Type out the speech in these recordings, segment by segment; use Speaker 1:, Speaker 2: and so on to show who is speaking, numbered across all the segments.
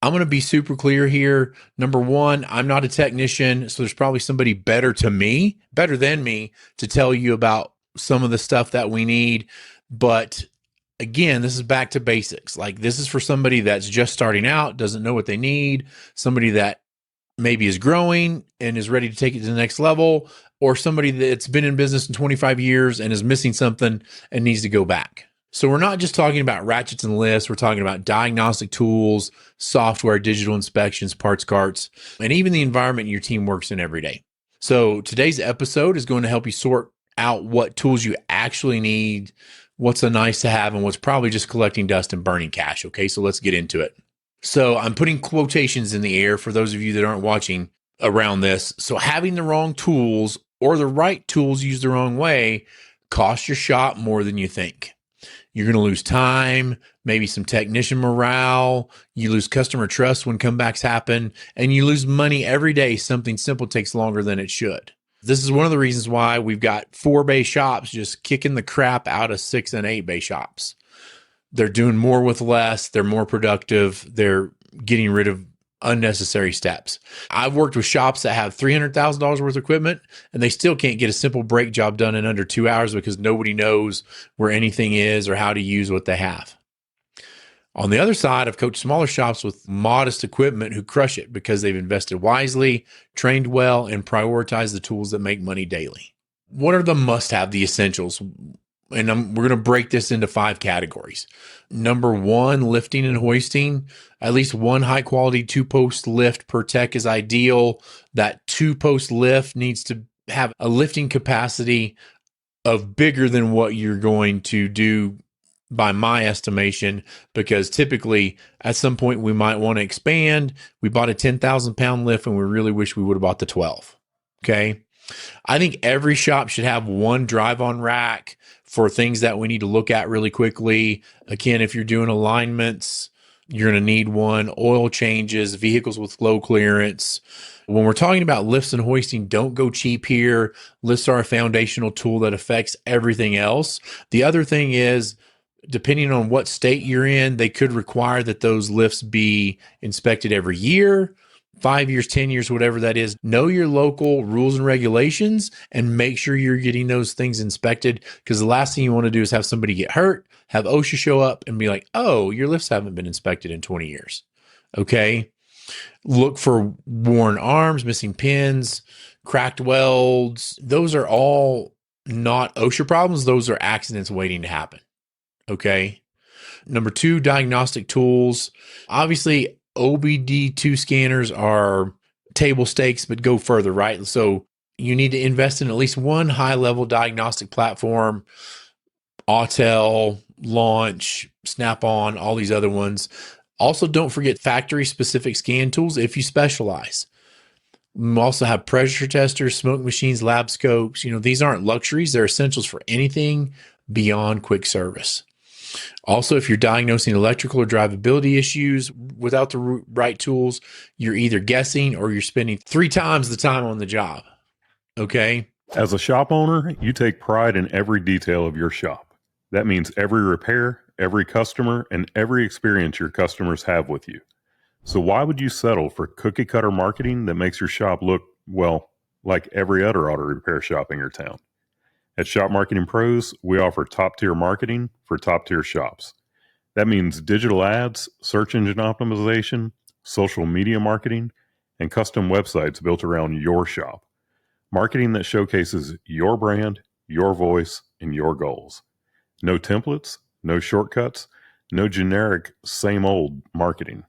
Speaker 1: I'm going to be super clear here. Number one, I'm not a technician, so there's probably somebody better than me, to tell you about some of the stuff that we need. But again, this is back to basics. Like, this is for somebody that's just starting out, doesn't know what they need, somebody that maybe is growing and is ready to take it to the next level, or somebody that's been in business in 25 years and is missing something and needs to go back. So we're not just talking about ratchets and lifts. We're talking about diagnostic tools, software, digital inspections, parts carts, and even the environment your team works in every day. So today's episode is going to help you sort out what tools you actually need, what's a nice to have, and what's probably just collecting dust and burning cash. Okay, so let's get into it. So I'm putting quotations in the air for those of you that aren't watching around this. So having the wrong tools or the right tools used the wrong way costs your shop more than you think. You're going to lose time, maybe some technician morale. You lose customer trust when comebacks happen, and you lose money every day. Something simple takes longer than it should. This is one of the reasons why we've got 4-bay shops just kicking the crap out of 6 and 8-bay shops. They're doing more with less. They're more productive. They're getting rid of unnecessary steps. I've worked with shops that have $300,000 worth of equipment, and they still can't get a simple brake job done in under 2 hours because nobody knows where anything is or how to use what they have. On the other side, I've coached smaller shops with modest equipment who crush it because they've invested wisely, trained well, and prioritized the tools that make money daily. What are the must-have, the essentials? And we're going to break this into 5 categories. Number 1, lifting and hoisting. At least one high-quality 2-post lift per tech is ideal. That 2-post lift needs to have a lifting capacity of bigger than what you're going to do by my estimation, because typically at some point we might want to expand. We bought a 10,000-pound lift and we really wish we would have bought the 12. Okay. I think every shop should have one drive-on rack for things that we need to look at really quickly. Again, if you're doing alignments, you're going to need one. Oil changes, vehicles with low clearance. When we're talking about lifts and hoisting, don't go cheap here. Lifts are a foundational tool that affects everything else. The other thing is, depending on what state you're in, they could require that those lifts be inspected every year. 5 years, 10 years, whatever that is. Know your local rules and regulations and make sure you're getting those things inspected, because the last thing you want to do is have somebody get hurt, have OSHA show up and be like, oh, your lifts haven't been inspected in 20 years. Okay. Look for worn arms, missing pins, cracked welds. Those are all not OSHA problems. Those are accidents waiting to happen. Okay. Number 2, diagnostic tools. Obviously, OBD2 scanners are table stakes, but go further, right? So you need to invest in at least one high-level diagnostic platform, Autel, Launch, Snap-on, all these other ones. Also, don't forget factory-specific scan tools if you specialize. We also have pressure testers, smoke machines, lab scopes. These aren't luxuries. They're essentials for anything beyond quick service. Also, if you're diagnosing electrical or drivability issues without the right tools, you're either guessing or you're spending 3 times the time on the job. Okay.
Speaker 2: As a shop owner, you take pride in every detail of your shop. That means every repair, every customer, and every experience your customers have with you. So why would you settle for cookie cutter marketing that makes your shop look, well, like every other auto repair shop in your town? At Shop Marketing Pros, we offer top-tier marketing for top-tier shops. That means digital ads, search engine optimization, social media marketing, and custom websites built around your shop. Marketing that showcases your brand, your voice, and your goals. No templates, no shortcuts, no generic same old marketing.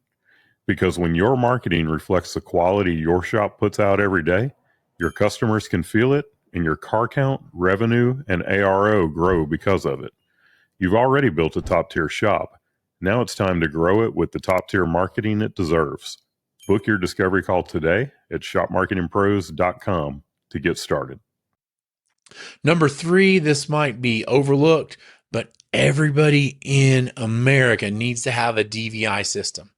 Speaker 2: Because when your marketing reflects the quality your shop puts out every day, your customers can feel it, and your car count, revenue, and ARO grow because of it. You've already built a top-tier shop. Now it's time to grow it with the top-tier marketing it deserves. Book your discovery call today at shopmarketingpros.com to get started.
Speaker 1: Number 3, this might be overlooked, but everybody in America needs to have a DVI system.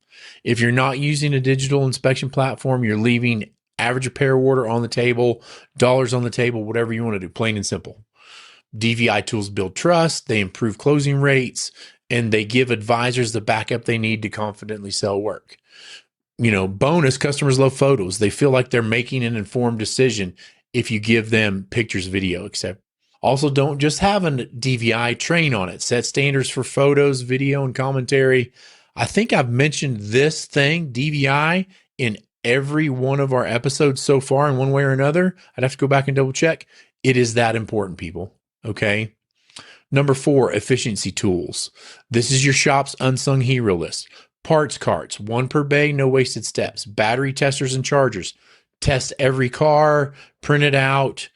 Speaker 1: If you're not using a digital inspection platform, you're leaving average repair order on the table, dollars on the table, whatever you want to do, plain and simple. DVI tools build trust, they improve closing rates, and they give advisors the backup they need to confidently sell work. Bonus, customers love photos. They feel like they're making an informed decision if you give them pictures, video, etc. Also, don't just have a DVI, train on it. Set standards for photos, video, and commentary. I think I've mentioned this thing, DVI, in every one of our episodes so far in one way or another. I'd have to go back and double check. It is that important, people. Okay. Number 4, efficiency tools. This is your shop's unsung hero list. Parts carts, 1 per bay, no wasted steps. Battery testers and chargers. Test every car, print it out,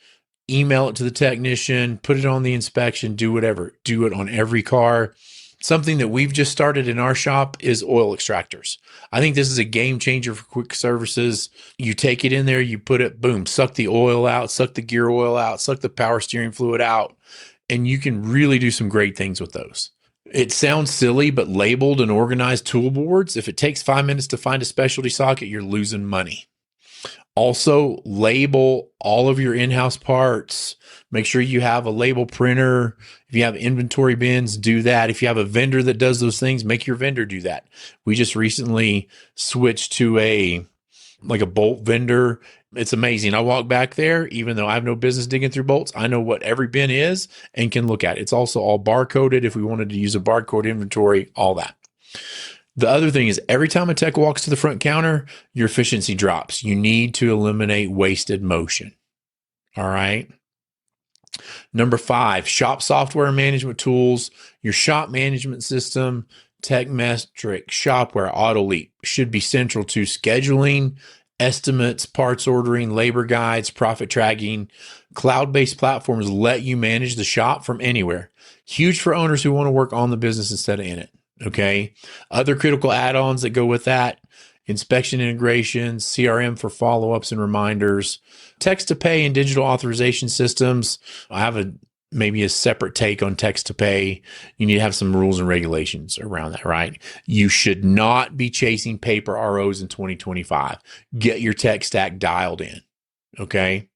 Speaker 1: email it to the technician, put it on the inspection, do whatever. Do it on every car. Something that we've just started in our shop is oil extractors. I think this is a game changer for quick services. You take it in there, you put it, boom, suck the oil out, suck the gear oil out, suck the power steering fluid out, and you can really do some great things with those. It sounds silly, but labeled and organized toolboards, if it takes 5 minutes to find a specialty socket, you're losing money. Also, label all of your in-house parts. Make sure you have a label printer. If you have inventory bins, do that. If you have a vendor that does those things, make your vendor do that. We just recently switched to a bolt vendor. It's amazing. I walk back there, even though I have no business digging through bolts, I know what every bin is and can look at it. It's also all barcoded if we wanted to use a barcode inventory, all that. The other thing is every time a tech walks to the front counter, your efficiency drops. You need to eliminate wasted motion. All right. Number 5, shop software management tools. Your shop management system, TechMetric, Shopware, AutoLeap should be central to scheduling, estimates, parts ordering, labor guides, profit tracking. Cloud-based platforms let you manage the shop from anywhere. Huge for owners who want to work on the business instead of in it. Okay. Other critical add-ons that go with that: inspection integrations, CRM for follow-ups and reminders, text to pay and digital authorization systems. I have maybe a separate take on text to pay. You need to have some rules and regulations around that, right? You should not be chasing paper ROs in 2025. Get your tech stack dialed in. Okay.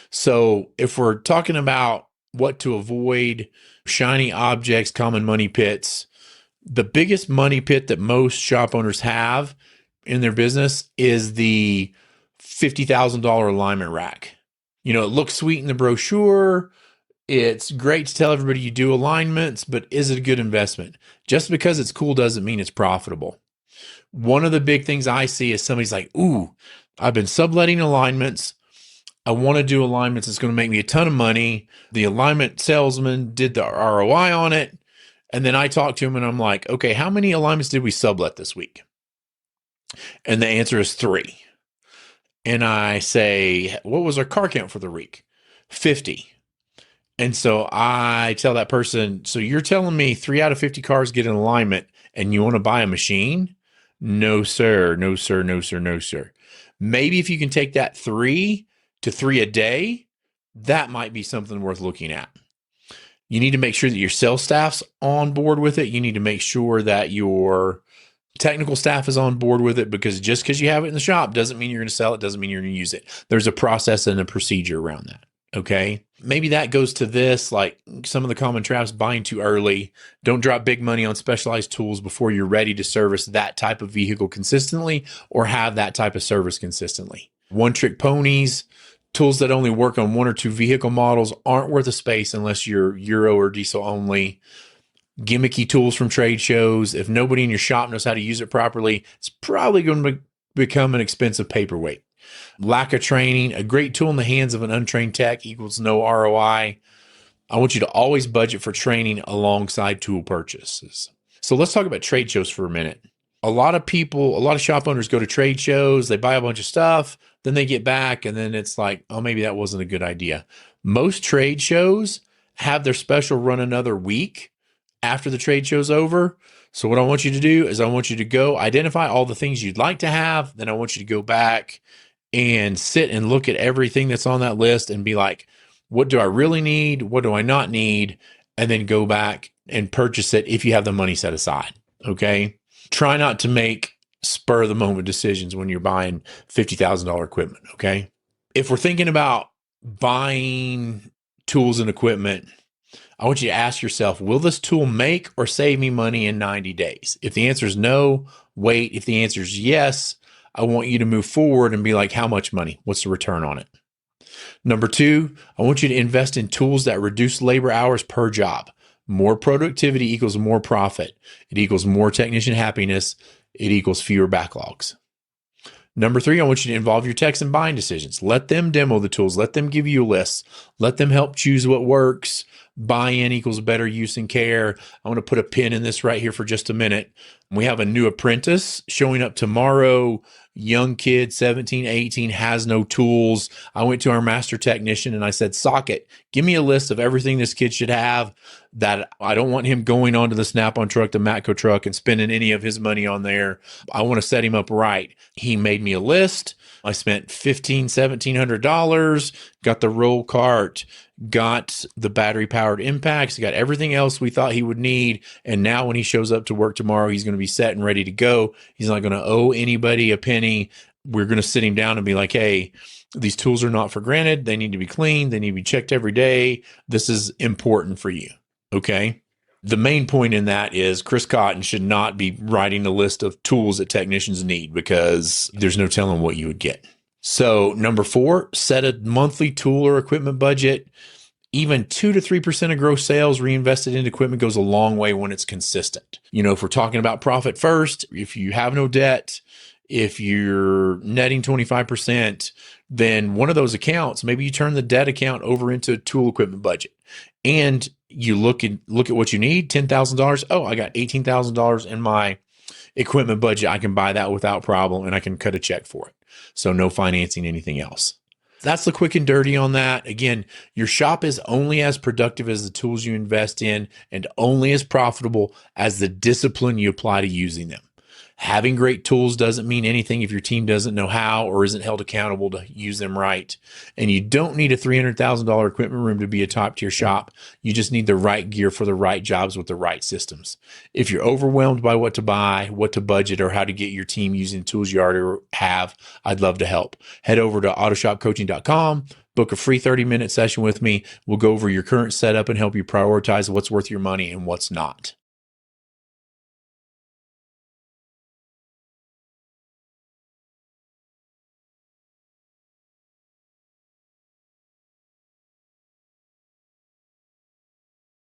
Speaker 1: So if we're talking about what to avoid, shiny objects, common money pits, the biggest money pit that most shop owners have in their business is the $50,000 alignment rack. It looks sweet in the brochure. It's great to tell everybody you do alignments, but is it a good investment? Just because it's cool doesn't mean it's profitable. One of the big things I see is somebody's like, ooh, I've been subletting alignments. I want to do alignments. It's going to make me a ton of money. The alignment salesman did the ROI on it. And then I talk to him and I'm like, okay, how many alignments did we sublet this week? And the answer is 3. And I say, what was our car count for the week? 50. And so I tell that person, so you're telling me 3 out of 50 cars get an alignment and you want to buy a machine? No, sir. No, sir. No, sir. No, sir. Maybe if you can take that 3 to 3 a day, that might be something worth looking at. You need to make sure that your sales staff's on board with it. You need to make sure that your technical staff is on board with it, because just because you have it in the shop doesn't mean you're going to sell it, doesn't mean you're going to use it. There's a process and a procedure around that. Okay. Maybe that goes to this, like some of the common traps: buying too early. Don't drop big money on specialized tools before you're ready to service that type of vehicle consistently or have that type of service consistently. One-trick ponies. Tools that only work on 1 or 2 vehicle models aren't worth a space unless you're Euro or diesel only. Gimmicky tools from trade shows. If nobody in your shop knows how to use it properly, it's probably going to become an expensive paperweight. Lack of training. A great tool in the hands of an untrained tech equals no ROI. I want you to always budget for training alongside tool purchases. So let's talk about trade shows for a minute. A lot of shop owners go to trade shows, they buy a bunch of stuff, then they get back, and then it's like, oh, maybe that wasn't a good idea. Most trade shows have their special run another week after the trade show's over. So what I want you to do is I want you to go identify all the things you'd like to have. Then I want you to go back and sit and look at everything that's on that list and be like, what do I really need? What do I not need? And then go back and purchase it if you have the money set aside. Okay. Try not to make spur of the moment decisions when you're buying $50,000 equipment. Okay. If we're thinking about buying tools and equipment, I want you to ask yourself, will this tool make or save me money in 90 days? If the answer is no, wait. If the answer is yes, I want you to move forward and be like, how much money? What's the return on it? Number two, I want you to invest in tools that reduce labor hours per job. More productivity equals more profit. It equals more technician happiness. It equals fewer backlogs. Number three, I want you to involve your techs in buying decisions. Let them demo the tools. Let them give you lists. Let them help choose what works. Buy-in equals better use and care. I want to put a pin in this right here for just a minute. We have a new apprentice showing up tomorrow. Young kid, 17, 18, has no tools. I went to our master technician and I said, Socket, give me a list of everything this kid should have. That I don't want him going onto the Snap-on truck, the Matco truck, and spending any of his money on there. I want to set him up right. He made me a list. I spent $1,700, got the roll cart, got the battery-powered impacts, got everything else we thought he would need. And now when he shows up to work tomorrow, he's going to be set and ready to go. He's not going to owe anybody a penny. We're going to sit him down and be like, hey, these tools are not for granted. They need to be cleaned. They need to be checked every day. This is important for you. Okay. The main point in that is Chris Cotton should not be writing a list of tools that technicians need because there's no telling what you would get. So number four, set a monthly tool or equipment budget. Even 2 to 3% of gross sales reinvested in equipment goes a long way when it's consistent. You know, if we're talking about profit first, if you have no debt, if you're netting 25%, then one of those accounts, maybe you turn the debt account over into a tool equipment budget. And you look at what you need, $10,000. Oh, I got $18,000 in my equipment budget. I can buy that without problem and I can cut a check for it. So no financing anything else. That's the quick and dirty on that. Again, your shop is only as productive as the tools you invest in and only as profitable as the discipline you apply to using them. Having great tools doesn't mean anything if your team doesn't know how or isn't held accountable to use them right. And you don't need a $300,000 equipment room to be a top tier shop. You just need the right gear for the right jobs with the right systems. If you're overwhelmed by what to buy, what to budget, or how to get your team using tools you already have, I'd love to help. Head over to autoshopcoaching.com. Book a free 30-minute session with me. We'll go over your current setup and help you prioritize what's worth your money and what's not.